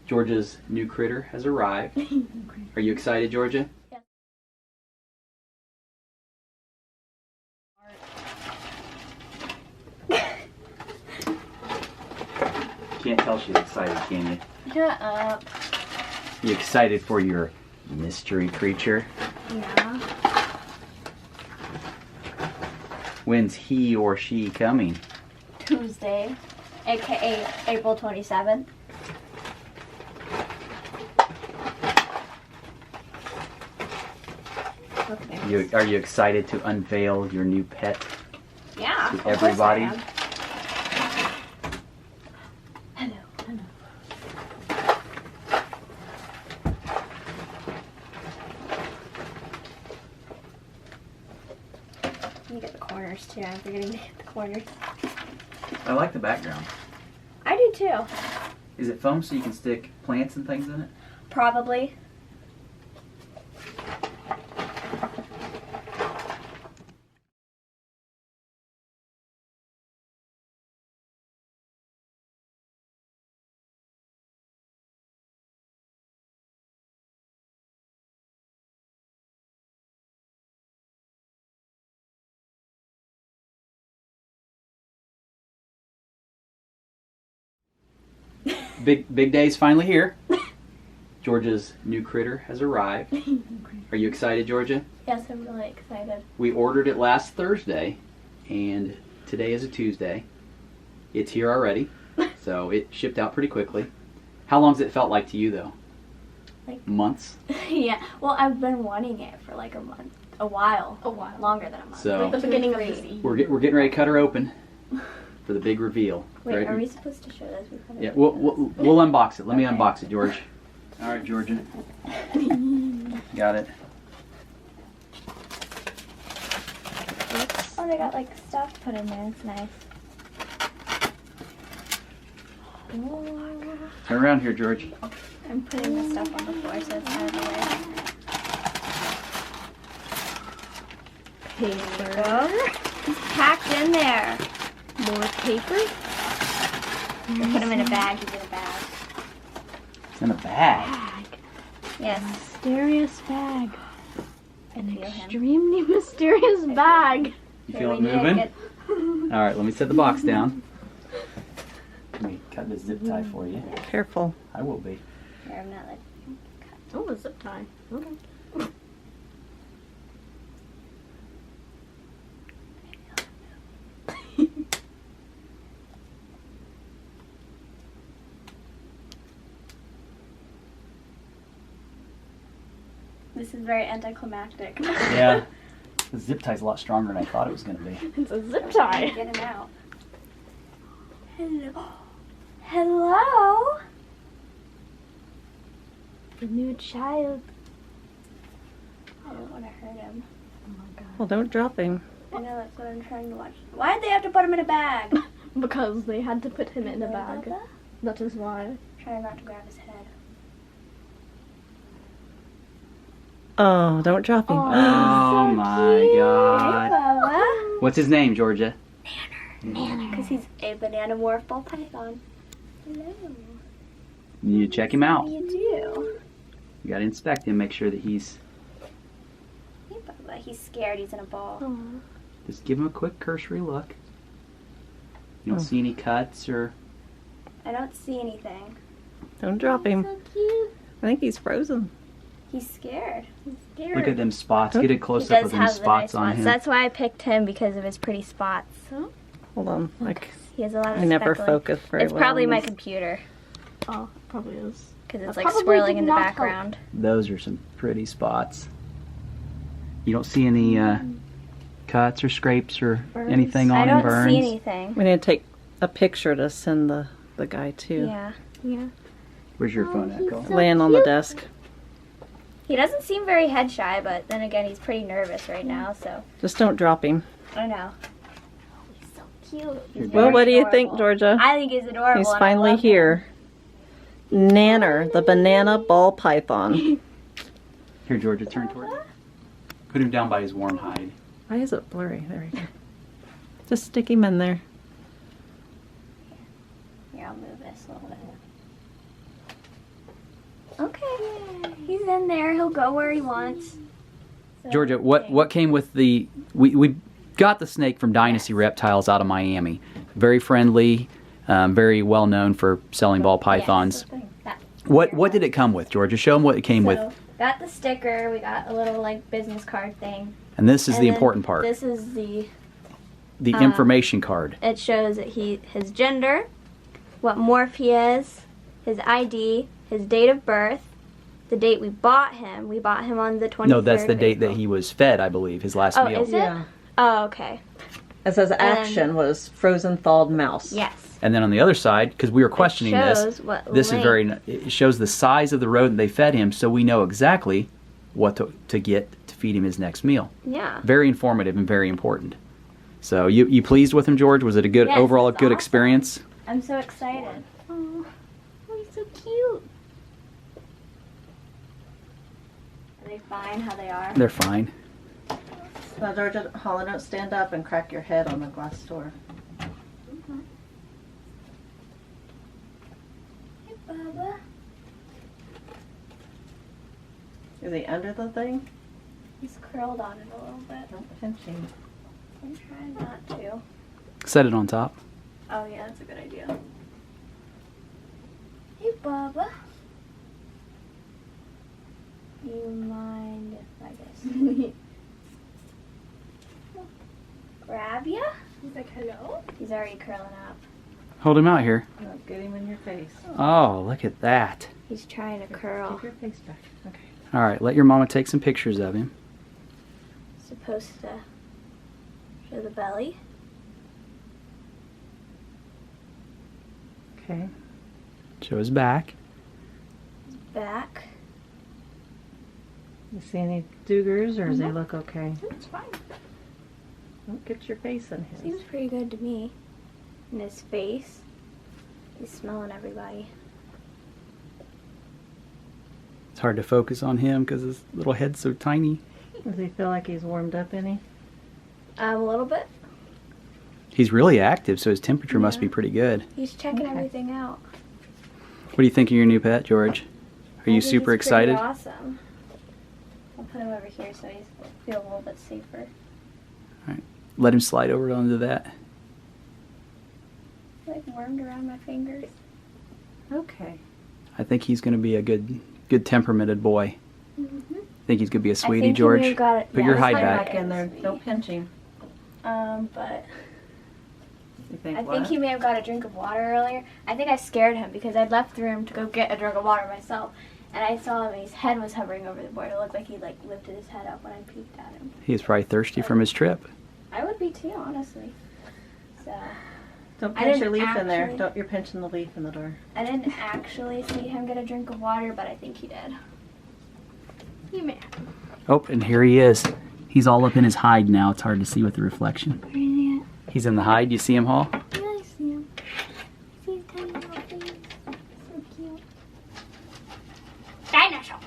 Georgia's new critter has arrived. Are you excited, Georgia? Yeah. Can't tell she's excited, can you? Shut up. You excited for your mystery creature? Yeah. When's he or she coming? Tuesday, aka April 27th. Are you excited to unveil your new pet Yeah. to everybody? Hello, hello. You get the corners too. I'm forgetting to get the corners. I like the background. I do too. Is it foam so you can stick plants and things in it? Probably. Big day's finally here. Georgia's new critter has arrived. Are you excited, Georgia? Yes, I'm really excited. We ordered it last Thursday, and today is a Tuesday. It's here already, so it shipped out pretty quickly. How long's it felt like to you, though? Like months? Yeah. Well, I've been wanting it for like a month. A while. Longer than a month. So, like the beginning of the season. We're getting ready to cut her open for the big reveal. Wait, Ready? are we supposed to show this? Yeah, we'll unbox it. Let me unbox it, George. All right, Georgia. Got it. Oh, they got like stuff put in there. It's nice. Oh, Turn around here, George. I'm putting the stuff on the floor so it's out of the way. Paper. It's packed in there. More paper? We'll put him in a bag. He's in a bag. It's in a bag. Bag. Yes. Mysterious bag. An Feel him. extremely mysterious bag. You feel it moving? All right, let me set the box down. Let me cut this zip tie for you. Careful. I will be. Here, I'm not letting him cut. Oh, a zip tie. Okay. This is very anticlimactic. Yeah. The zip tie's a lot stronger than I thought it was going to be. It's a zip tie. Get him out. Hello. Hello. The new child. I don't want to hurt him. Oh my god. Well, don't drop him. I know, that's what I'm trying to watch. Why'd they have to put him in a bag? Because they had to put him in a bag. That is why. Trying not to grab his head. Oh, don't drop him. Oh my Hey, god. Bella. What's his name, Georgia? Because he's a banana morph ball python. Hello. You need to check him out. What do you do? You got to inspect him, make sure that he's... Hey, Bella. He's scared. He's in a ball. Oh. Just give him a quick cursory look. You don't Oh. see any cuts or... I don't see anything. Don't drop him. So cute. I think he's frozen. He's scared. He's scared. Look at them spots. Get a close He up does of them have the nice spots on spots. him. That's why I picked him, because of his pretty spots. Hold on. Like, He has a lot of I never speckling. focus very It's well. probably on my this. computer, Oh, probably is. because it's I like probably swirling did in the not help. background. Those are some pretty spots. You don't see any cuts or scrapes or Burns. anything on I him, don't burns? see anything. We need to take a picture to send the guy too. Yeah. Yeah. Where's your phone at, Cole? Laying on the desk. He doesn't seem very head shy, but then again, he's pretty nervous right now, so. Just don't drop him. I know. He's so cute. He's Well, very what do you think, adorable. Georgia? I think he's adorable. He's and I finally love him. here. Nanner, the banana ball python. Here, Georgia, turn toward him. Put him down by his warm hide. Why is it blurry? There we go. Just stick him in there. Here, I'll move this a little bit. He's in there. He'll go where he wants. So, Georgia, what came with the... We got the snake from Dynasty Reptiles out of Miami. Very friendly, very well known for selling ball pythons. Yes. What did it come with, Georgia? Show them what it came with. Got the sticker. We got a little like business card thing. And this is And the then important part. This is the information card. It shows that his gender, what morph he is, his ID, his date of birth, the date we bought him. We bought him on the 23rd. No, that's the of date April. that he was fed, I believe, his last meal. Oh, is it? Yeah. Oh, okay. It says action was frozen thawed mouse. Yes. And then on the other side, because we were questioning shows this, what this is length. it shows the size of the rodent they fed him, so we know exactly what to get to feed him his next meal. Yeah. Very informative and very important. So you pleased with him, George? Was it a good Yes, overall it's good awesome. experience? I'm so excited. Oh, he's so cute. Are they fine how they are? They're fine. Now, Georgia, Hollow, don't stand up and crack your head on the glass door. Hey, Bubba. Is he under the thing? He's curled on it a little bit. Don't pinch him. I'm trying not to. Set it on top. Oh yeah, that's a good idea. Hey, Bubba. You mind if I just grab ya? He's like, hello? He's already curling up. Hold him out here. No, get him in your face. Oh, look at that. He's trying to curl. Keep your face back. Okay. All right, let your mama take some pictures of him. Supposed to show the belly. Okay. Show his back. Back. You see any dugars, or does he look okay? It's fine. Don't get your face in his. Seems pretty good to me. And his face. He's smelling everybody. It's hard to focus on him because his little head's so tiny. Does he feel like he's warmed up any? A little bit. He's really active, so his temperature must Yeah. be pretty good. He's checking Okay. everything out. What do you think of your new pet, George? Are you I think super it's pretty excited? Awesome. I'll put him over here so he feels a little bit safer. Let him slide over onto that. Like wormed around my fingers. Okay. I think he's going to be a good temperamented boy. Mm-hmm. Think he's going to be a I sweetie, think George? He may have got it. Put your hide Slide back. back in there. Don't pinch him. But You think I what? think he may have got a drink of water earlier. I think I scared him because I'd left the room to go get a drink of water myself. And I saw him, his head was hovering over the board. It looked like he lifted his head up when I peeked at him. He was probably thirsty from his trip. I would be too, honestly. So Don't I pinch your didn't leaf in there. actually- Don't. You're pinching the leaf in the door. I didn't actually see him get a drink of water, but I think he did. You may. Oh, and here he is. He's all up in his hide now. It's hard to see with the reflection. Where is he He's in the hide. You see him, Hall? at? Yeah, I see him. See his tiny little face. So cute. Dinosaur.